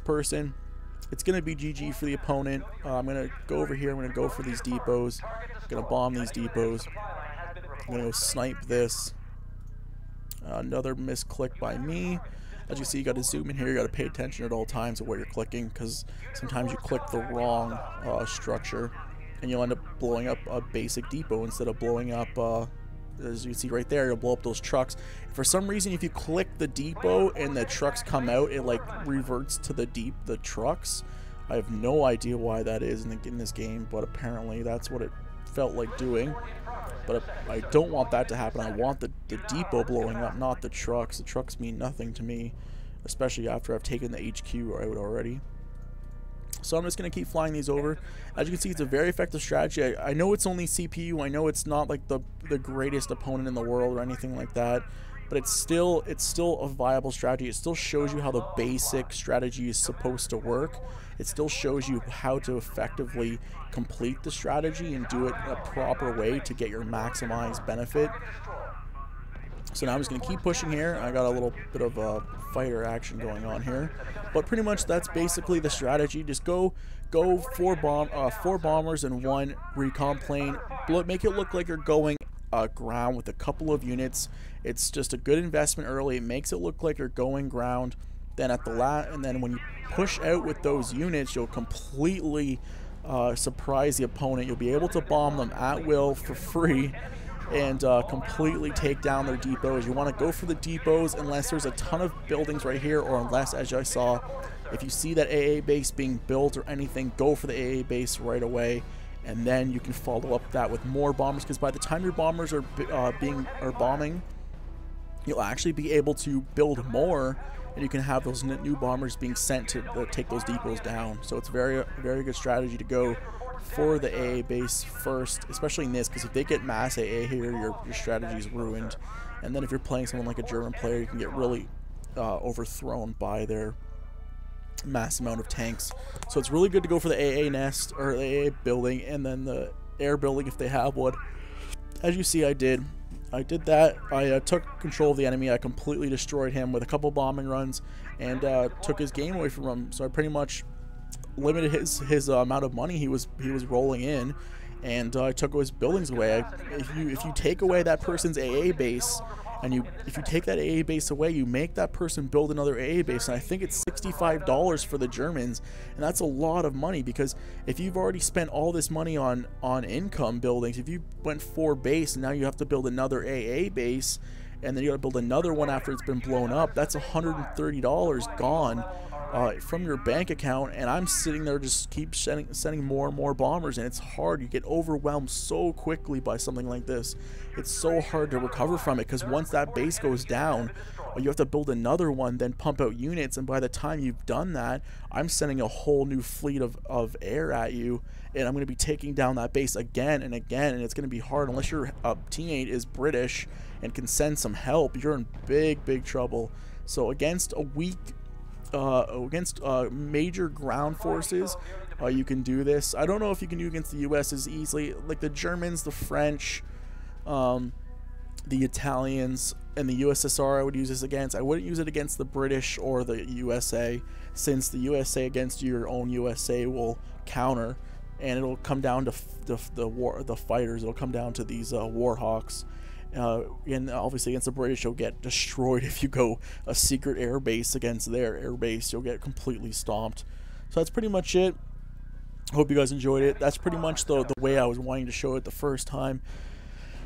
person, it's going to be GG for the opponent. I'm going to go over here. I'm going to go for these depots. I'm going to bomb these depots. I'm going to go snipe this. Another misclick by me. As you see, you got to zoom in here. You got to pay attention at all times to what you're clicking, because sometimes you click the wrong structure and you'll end up blowing up a basic depot instead of blowing up, as you see right there, you'll blow up those trucks. For some reason, if you click the depot and the trucks come out, it like reverts to the trucks. I have no idea why that is in this game, but apparently that's what it felt like doing. But I don't want that to happen. I want the depot blowing up, not the trucks. The trucks mean nothing to me, especially after I've taken the HQ out already. So I'm just going to keep flying these over. As you can see, it's a very effective strategy. I know it's only CPU. I know it's not like the greatest opponent in the world or anything like that. But it's still a viable strategy. It still shows you how the basic strategy is supposed to work. It still shows you how to effectively complete the strategy and do it in a proper way to get your maximized benefit. So now I'm just going to keep pushing here. I got a little bit of a fighter action going on here. But pretty much that's basically the strategy. Just go four bombers and one recon plane. Make it look like you're going ground with a couple of units. It's just a good investment early. It makes it look like you're going ground. Then at the and then when you push out with those units, you'll completely surprise the opponent. You'll be able to bomb them at will for free and completely take down their depots. You want to go for the depots unless there's a ton of buildings right here, or unless, as I saw, if you see that AA base being built or anything, go for the AA base right away. And then you can follow up that with more bombers, because by the time your bombers are bombing, you'll actually be able to build more, and you can have those new bombers being sent to take those depots down. So it's very good strategy to go for the AA base first, especially in this, because if they get mass AA here, your strategy is ruined. And then if you're playing someone like a German player, you can get really overthrown by their mass amount of tanks. So it's really good to go for the AA nest or the AA building, and then the air building if they have one. As you see, I did that. I took control of the enemy. I completely destroyed him with a couple bombing runs and took his game away from him. So I pretty much limited his amount of money he was rolling in, and I took his buildings away. If you take away that person's AA base, and if you take that AA base away, you make that person build another AA base, and I think it's $65 for the Germans, and that's a lot of money, because if you've already spent all this money on income buildings, if you went 4 base and now you have to build another AA base, and then you got to build another one after it's been blown up, that's $130 gone from your bank account. And I'm sitting there just keep sending more and more bombers, and it's hard. You get overwhelmed so quickly by something like this. It's so hard to recover from it, because once that base goes down, you have to build another one, then pump out units, and by the time you've done that, I'm sending a whole new fleet of air at you, and I'm going to be taking down that base again and again, and it's going to be hard. Unless your teammate is British and can send some help, you're in big trouble. So against a weak major ground forces, you can do this. I don't know if you can do against the US as easily. Like the Germans, the French, the Italians, and the USSR I would use this against. I wouldn't use it against the British or the USA, since the USA against your own USA will counter, and it'll come down to the fighters. It'll come down to these Warhawks. And obviously against the British, you'll get destroyed. If you go a secret air base against their air base, you'll get completely stomped. So that's pretty much it. Hope you guys enjoyed it. That's pretty much the way I was wanting to show it the first time.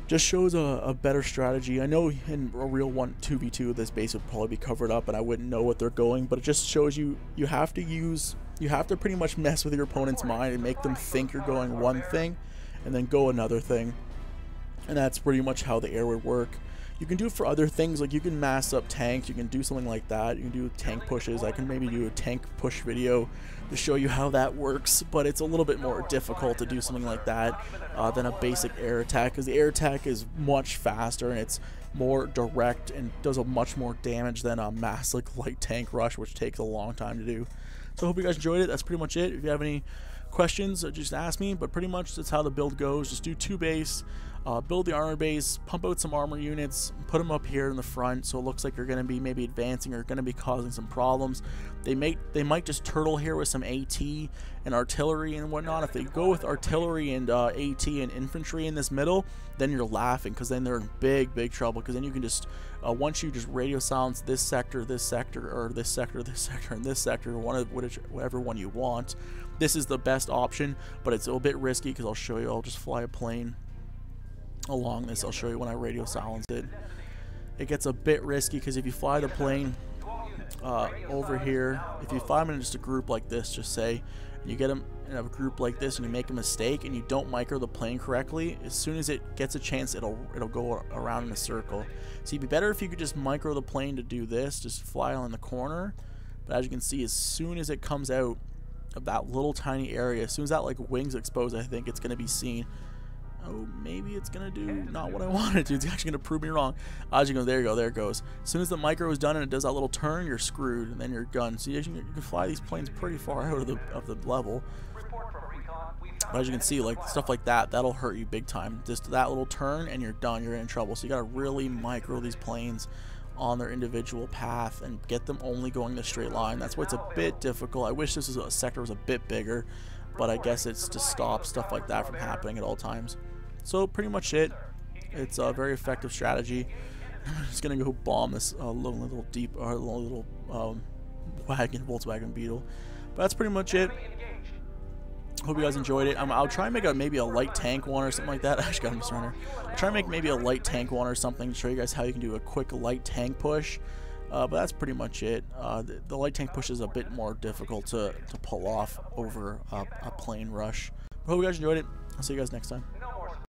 Just shows a better strategy. I know in a real 2v2 this base would probably be covered up and I wouldn't know what they're going, but it just shows you have to pretty much mess with your opponent's mind and make them think you're going one thing and then go another thing. And that's pretty much how the air would work. You can do it for other things, like you can mass up tanks, you can do something like that. You can do tank pushes. I can maybe do a tank push video to show you how that works, but it's a little bit more difficult to do something like that than a basic air attack, because the air attack is much faster and more direct and does a much more damage than a massive light tank rush, which takes a long time to do. So I hope you guys enjoyed it. That's pretty much it. If you have any questions, just ask me, but pretty much that's how the build goes. Just do 2 base, build the armor base, pump out some armor units, put them up here in the front so it looks like you're going to be maybe advancing or going to be causing some problems. They might just turtle here with some AT and artillery and whatnot. If they go with artillery and AT and infantry in this middle, then you're laughing, because then they're in big trouble, because then you can just once you just radio silence this sector, or this sector, and this sector, whatever one you want, this is the best option. But it's a bit risky, because I'll show you. I'll just fly a plane along this. I'll show you when I radio silence it. It gets a bit risky, because if you fly the plane over here, if you fly them in just a group like this, just say, and you get them in a group like this, and you make a mistake and you don't micro the plane correctly, as soon as it gets a chance, it'll go around in a circle. So it'd be better if you could just micro the plane to do this, just fly on the corner. But as you can see, as soon as it comes out of that little tiny area, as soon as that like wings exposed, I think it's going to be seen. Oh, maybe it's going to do not what I wanted to. It's actually going to prove me wrong. As you go, there you go, there it goes. As soon as the micro is done and it does that little turn, you're screwed, and then you're done. So you can fly these planes pretty far out of the level. But as you can see, like stuff like that, that'll hurt you big time. Just that little turn and you're done. You're in trouble. So you got to really micro these planes on their individual path and get them only going the straight line. That's why it's a bit difficult. I wish this sector was a bit bigger, but I guess it's to stop stuff like that from happening at all times. So pretty much it. It's a very effective strategy. I'm just gonna go bomb this little Volkswagen Beetle. But that's pretty much it. Hope you guys enjoyed it. I'll try and make maybe a light tank one or something like that. I just got him surrender. I'll try and make maybe a light tank one or something to show you guys how you can do a quick light tank push. But that's pretty much it. The light tank push is a bit more difficult to pull off over a plane rush. But hope you guys enjoyed it. I'll see you guys next time.